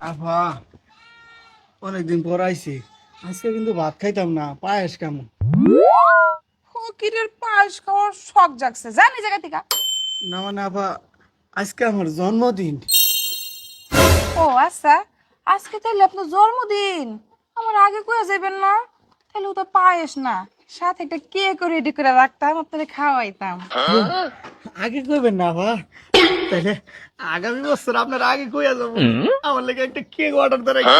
আফা অনেকদিন পর আইছি, আজকে কিন্তু ভাত খাইতাম না, পায়েস কেমন? ফকিরের পায়েস খাওয়ার শখ জাগছে, জানি জায়গা থেকে। না মানে আফা, আজকে আমার জন্মদিন। ও আচ্ছা, আজকে তাহলে আপনার জন্মদিন। আমার আগে কয়ে যাবেন না? তাহলে ও তো পায়েস না, সাথে একটা কেক রেডি করে রাখতাম, আপনারে খাওয়াইতাম। আগে কইবেন না আফা, তাহলে আগামী বছর আপনার আগে কইয়া যাবো। আমার লেগে একটা কেক অর্ডার করে রাখি।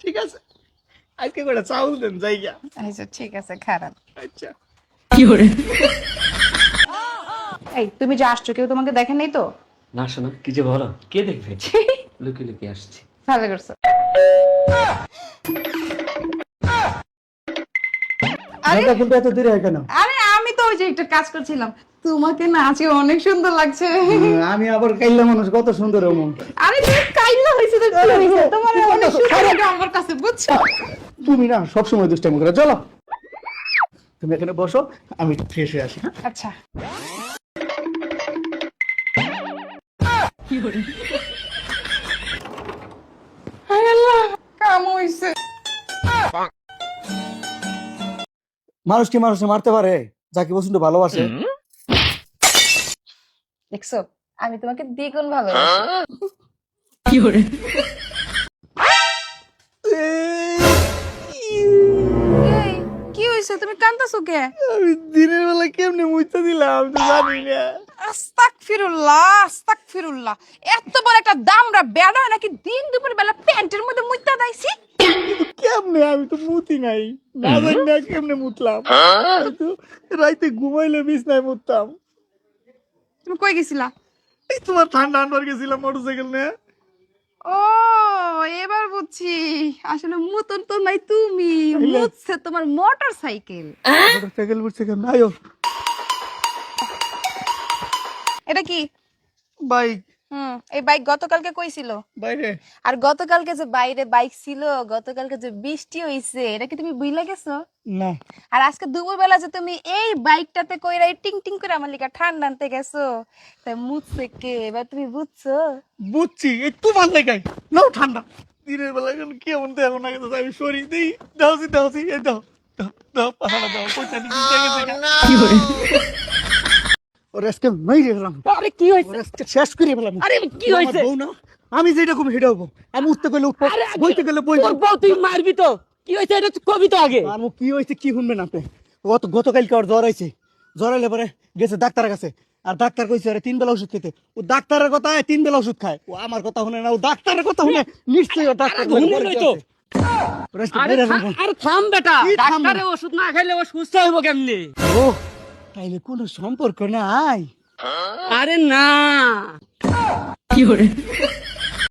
ঠিক আছে, আজকে কয়টা চাউল দেন যাইয়া। আচ্ছা ঠিক আছে, খারাপ। আচ্ছা এই তুমি যে আসছো, কেউ তোমাকে দেখেন নাই তো? না শোনা, কি যে বলো, কে দেখবে? লুকিয়ে লুকিয়ে আসছি। ভালো করছো। আরে এটা কিন্তু এত দেরি হয় কেন? আরে আমি তো ওই যে একটা কাজ করছিলাম। তোমাকে না আজকে অনেক সুন্দর লাগছে। আমি আবার কাইল্লা মানুষ, কত সুন্দর এমন। আরে তুমি কাইলা হইছে তো কি হইছে? তোমার অনেক সুন্দর লাগে আমার কাছে, বুঝছো? তুমি না সবসময় দুষ্টামি করে, চলো তুমি এখানে বসো, আমি ফ্রেশ হয়ে আসি। হ্যাঁ? আচ্ছা। হায় আল্লাহ, কাম হইছে। মানুষ কি মানুষকে মারতে পারে যাকে পছন্দ ভালোবাসে? দেখছো, আমি তোমাকে দ্বিগুণ ভালো। এই কি হইছে, তুমি কান্দাছো কে? আমি দিনের বেলা কেমনে মুইতে দিলাম আমি তো জানি না। আস্তাগফিরুল্লাহ, আস্তাগফিরুল্লাহ। এত বড় একটা দামরা বেড়া নাকি দিন দুপুর বেলা প্যান্টের মধ্যে মুইতা দাইছি? কিন্তু কেমনে, আমি তো মুতি নাই, না জানি না কেমনে মুতলাম। আমি তো রাইতে ঘুমাইলে বিছনায় মুততাম। তুমি কই গেছিলা? এই তোমার ঠান্ডা আনবার গেছিলাম মোটরসাইকেল নিয়ে। ও এবার বুঝছি, আসলে মুতন তো নাই তুমি, মুতছে তোমার মোটর সাইকেল। মোটরসাইকেল উঠছে কেন? আয়ো এটা কি? বাইক। এই বাইক গতকালকে কইছিল। বাইরে আর গতকালকে যে বাইরে বাইক ছিল, গতকালকে যে বৃষ্টি হইছে, এটা কি তুমি বুইলা গেছো? না, আর আজকে দুপুর বেলা যে তুমি এই বাইকটাতে কইরা টিং টিং করে আমার লিগা ঠান্ডা আনতে গেছো, তাই মুতছে কে? এবার তুমি বুঝছো? বুঝছি, এই তোমার লেগাই নাও ঠান্ডা। দিনের বেলা এখন কেমন তো এখন আগে তো আমি সরি দিই, দাওছি দাওছি, এই দাও দাও দাও, পাহাড়া দাও, পয়সা নিয়ে ওর আজকে মাই গেলাম। আরে কি হয়েছে? ওর আজকে শেষ করে ফেলাম। আরে কি হয়েছে? বউ না, আমি যেটা কম হেঁটে হবো। আমি উঠতে গেলে উঠবো, বইতে গেলে বই। তোর বউ তুই মারবি তো? কি হয়েছে এটা তো কবি তো আগে। আর কি হয়েছে কি শুনবেন আপনি? গতকালকে ওর জ্বর হয়েছে, জ্বর হইলে পরে গেছে ডাক্তারের কাছে। আর ডাক্তার কইছে আরে 3 বেলা ওষুধ খেতে। ও ডাক্তারের কথা 3 বেলা ওষুধ খায়, ও আমার কথা শুনে না, ও ডাক্তারের কথা শুনে নিশ্চয়ই ও ডাক্তার আরে থাম বেটা, কি থাম? ডাক্তারে ওষুধ না খাইলে ও সুস্থ হইব কেমনে? ও তাইলে কোনো সম্পর্ক নাই। আরে না।